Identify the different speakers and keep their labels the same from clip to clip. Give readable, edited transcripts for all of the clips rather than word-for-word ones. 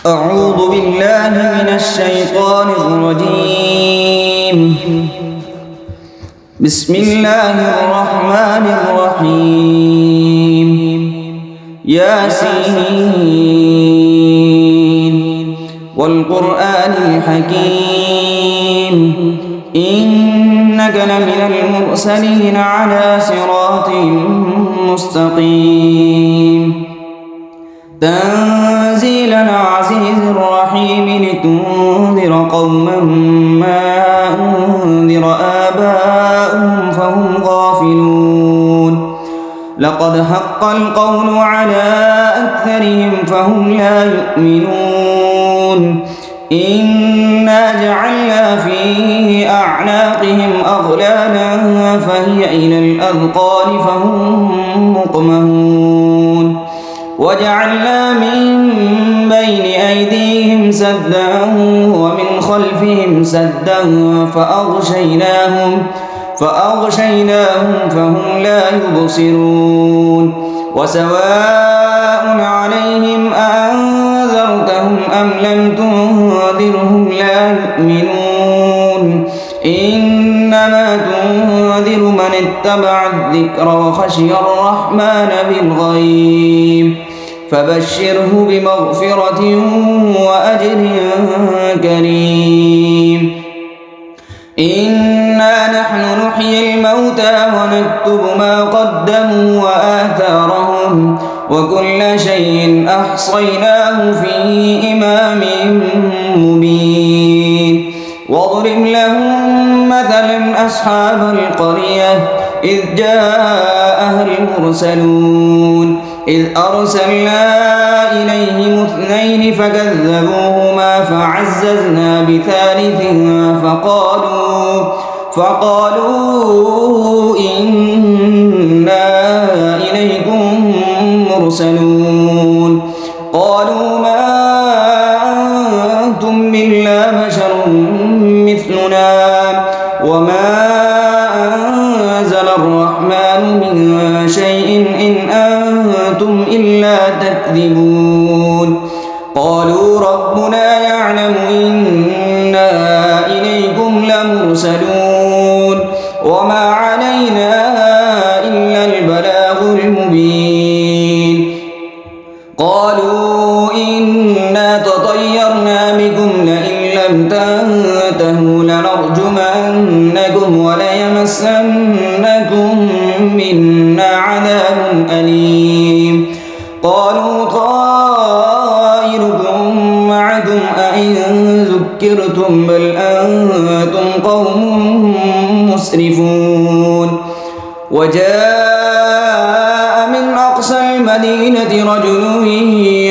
Speaker 1: أعوذ بالله من الشيطان الرجيم. بسم الله الرحمن الرحيم. ياسين والقرآن الحكيم إنك لمن المرسلين على صراط مستقيم تنزيل العزيز الرحيم لتنذر قوما ما أنذر آباؤهم فهم غافلون لقد حق القول على أكثرهم فهم لا يؤمنون إنا جعلنا في أعناقهم أغلالا فهي إلى الأذقان فهم مقمحون وجعلنا من بين أيديهم سدا ومن خلفهم سدا فأغشيناهم فهم لا يبصرون وسواء عليهم أنذرتهم أم لم تنذرهم لا يؤمنون إنما تنذر من اتبع الذكر وخشي الرحمن بالغيب فبشره بمغفرة وأجر كريم إنا نحن نحيي الموتى ونكتب ما قدموا وآثارهم وكل شيء أحصيناه في إمام مبين واضرب لهم مثلا أصحاب القرية إذ جاءها المرسلون إذ أرسلنا إليهم اثنين فكذبوهما فعززنا بثالث فقالوا إنا إليكم مرسلون قالوا ما أنتم إلا بشر مثلنا وما أنزل الرحمن من شيء إن أنتم إلا تكذبون قالوا ربنا يعلم إنا إليكم لمرسلون وما علينا إلا البلاغ المبين قالوا إنا تطيرنا بكم لئن لم تنتهوا لنرجمنكم وليمسنكم منا عذاب أليم قالوا طائركم معكم أئن ذكرتم بل أنتم قوم مسرفون وجاء من أقصى المدينة رجل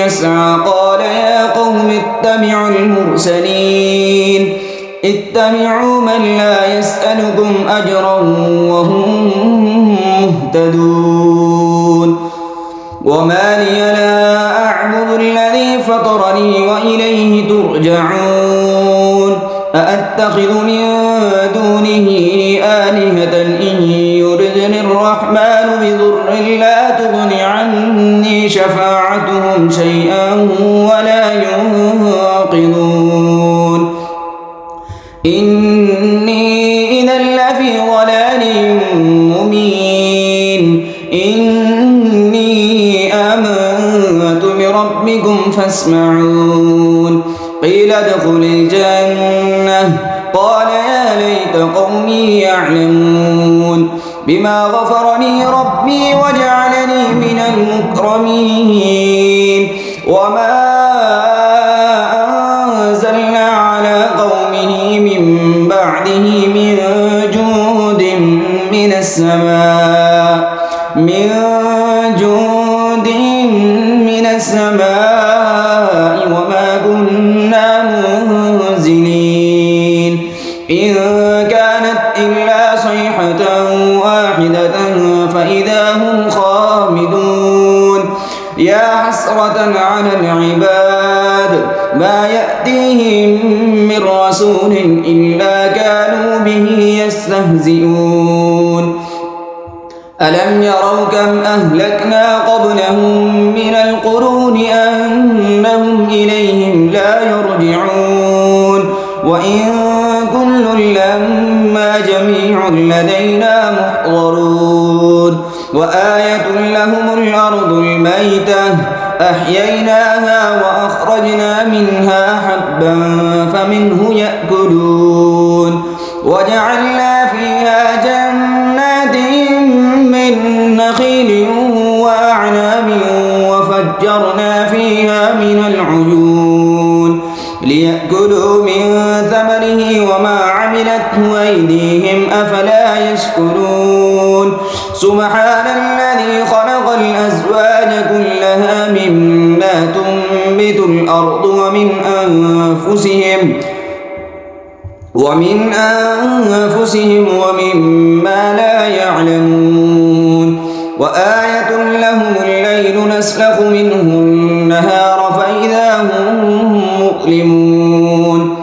Speaker 1: يسعى قال يا قوم اتبعوا المرسلين اتبعوا من لا يسألكم أجرا وهم مهتدون وما لي لا أعبد الذي فطرني وإليه ترجعون أأتخذ من دونه آلهة إن يردني الرحمن بضر لا تغن عني شفاعتهم شيئا ولا ينقذون إني إذا لفي ضلال مبين إني آمنت بربكم فاسمعون قيل ادخل الجنة قال يا ليت قومي يعلمون بما غفرني ربي وجعلني من المكرمين وما أنزلنا على قومه من بعده من جند من السماء وما كنا منزلين إن كانت إلا صيحة واحدة فإذا هم خامدون يا حسرة على العباد ما يأتيهم من رسول إلا كانوا به يستهزئون ألم يروا كم أهلكنا قبلهم من القرون أنهم إليهم لا يرجعون وإن كل لما جميع لدينا محضرون وآية لهم الأرض الميتة أحييناها وأخرجنا منها حبا فمنه يأكلون وجعلنا فيها جنات من نخيل وأعناب وفجرنا فيها من العيون ليأكلوا من ثمره وما عملته أيديهم أفلا يشكرون سبحان الذي خلق الأزواج كلها مما تنبت الأرض ومن أنفسهم ومما لا يعلمون وآية لهم الليل نسلخ منه النهار فإذا هم مظلمون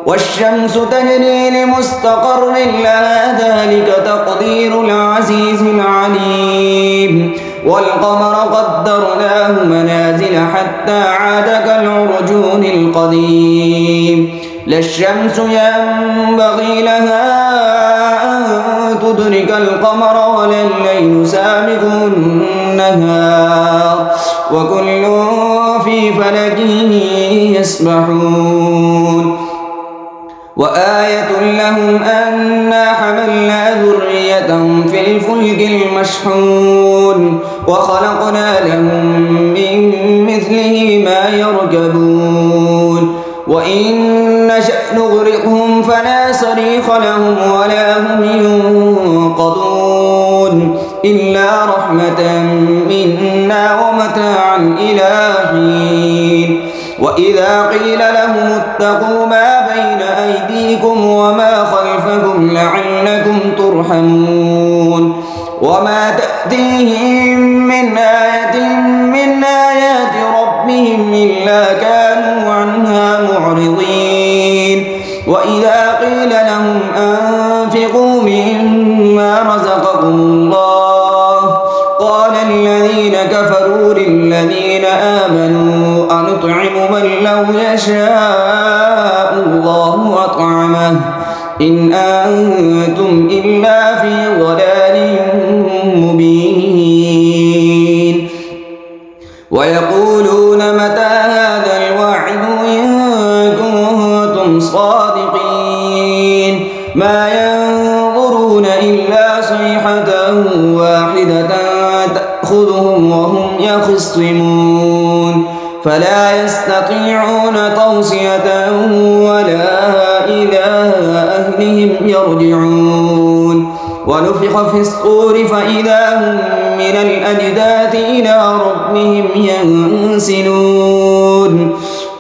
Speaker 1: والشمس تجري لمستقر لها ذلك تقدير العزيز العليم والقمر قدرناه منازل حتى عاد كالعرجون القديم لا الشمس ينبغي لها أن تدرك القمر ولا الليل سابق النهار وكل في فلك يسبحون وآية لهم أنا حملنا ذريتهم في الفلك المشحون وخلقنا لهم من مثله ما يركبون وإن نشأ نغرقهم فلا صريخ لهم ولا هم ينقذون إلا رحمة منا ومتاعا إلى حين وإذا قيل لهم اتقوا ما بين أيديكم وما خلفكم لعلكم ترحمون وما تأتيهم من آية من آيات ربهم إلا كانوا عنها معرضين وإذا قيل لهم أنفقوا مما رزقكم الله قال الذين كفروا للذين آمنوا أنطعم من لو يشاء الله أطعمه إن أنتم إلا في ضلال مبين ويقولون متى هذا الوعد إن كنتم صادقين ما ينظرون إلا صيحة واحدة تأخذهم وهم يخصمون فلا يستطيعون توصية ولا إلى أهلهم يرجعون ونفخ في الصور فإذا هم من الأجداث إلى ربهم ينسلون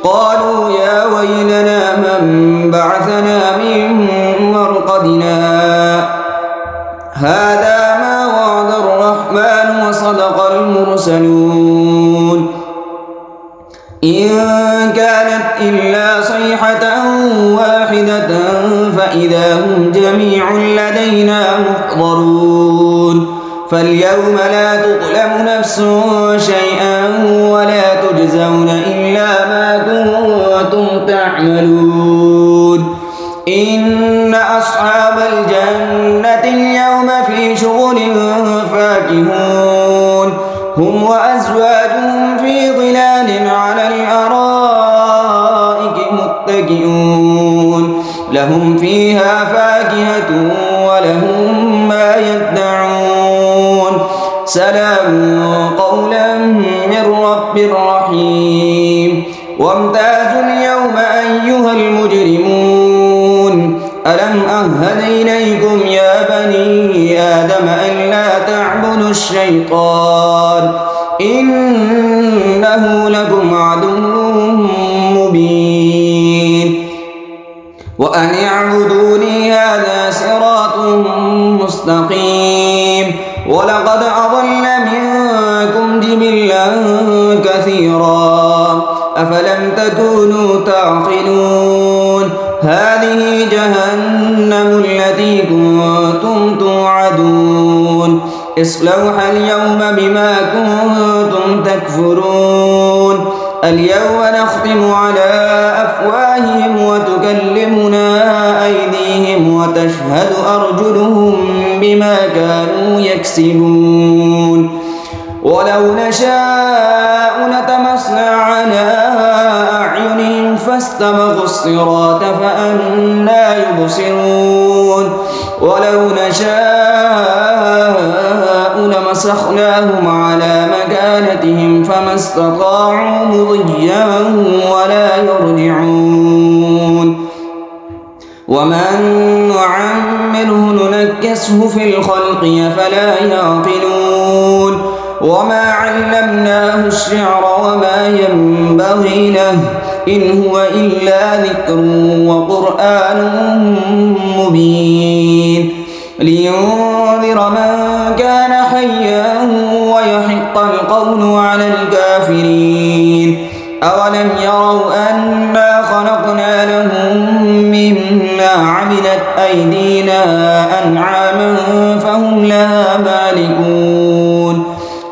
Speaker 1: قالوا يا ويلنا من بعثنا من مرقدنا هذا ما وعد الرحمن وصدق المرسلون إن كانت إلا صيحة واحدة فإذا هم جميع لدينا محضرون فاليوم لا تظلم نفس شيئا ولا تجزون إلا ما كنتم تعملون إن أصحاب الجنة اليوم في شغل فاكهون هم وأزواجهم في ظلال على الأرائك متكئون لهم فيها فاكهة ولهم ما يدعون سلام قولا من رب رحيم وامتازوا اليوم أيها المجرمون ألم أهد إليكم يا بني آدم ألا تعبدوا الشيطان إنه لكم عدو مبين وأن اعبدوني هذا صراط مستقيم ولقد أضل منكم جبلا كثيرا أفلم تكونوا تعقلون هذه جهنم التي كنتم توعدون اصلوها اليوم بما كنتم تكفرون اليوم نختم على أفواههم وتكلمنا أيديهم وتشهد أرجلهم بما كانوا يكسبون ولو نشاء لطمسنا على أعينهم فاستبقوا الصراط فأنى يبصرون ولو نشاء لمسخناهم على مكانتهم فما استطاعوا مضيا ولا يرجعون ومن نعمره ننكسه في الخلق أفلا يعقلون وما علمناه الشعر وما ينبغي له إن هو إلا ذكر وقرآن مبين لينذر من كان حيا ويحق القول على الكافرين أولم يروا أنا خلقنا لهم مما عملت أيدينا أنعاما فهم لها مالكون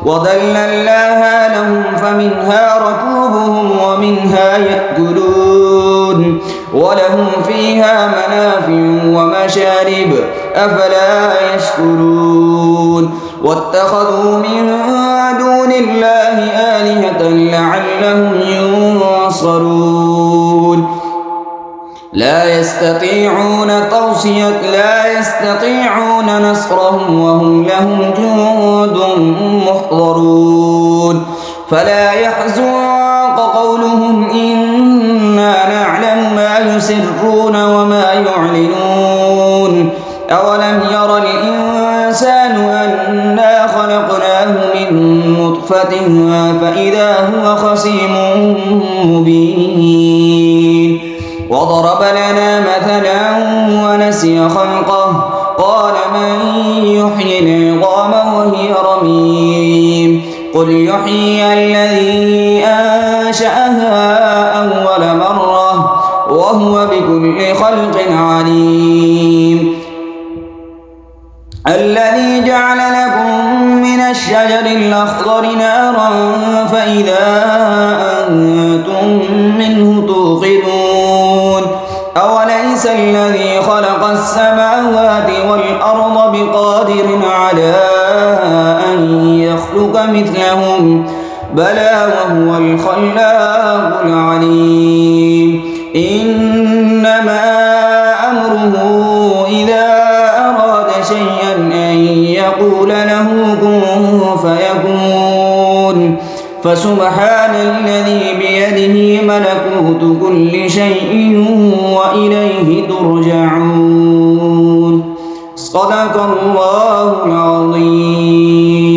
Speaker 1: وذللناها لهم فمنها ركوبهم ومنها يأكلون ولهم فيها منافع ومشارب أفلا يشكرون واتخذوا من دون الله آلهة لعلهم ينصرون لا يستطيعون نصرهم وهم لهم جند محضرون فلا يحزنك قولهم إنا نعلم ما يسرون وما يعلنون أولم ير الإنسان أنا خلقناه من نطفة فإذا هو خصيم مبين وضرب لنا مثلا ونسي خلقه قال من يحيي العظام وهي رميم قل يحيي الذي أنشأها أول مرة وهو بكل خلق عليم الذي جعل لكم من الشجر الأخضر نارا فإذا أنتم منه توقدون أوليس الذي خلق السماوات والأرض بقادر على أن يخلق مثلهم بلى وهو الخلاق العليم إنما أمره إذا أراد شيئا أن يقول له كن فيكون فسبحان الذي بيده ملكوت كل شيء وإليه ترجعون صدق الله العظيم.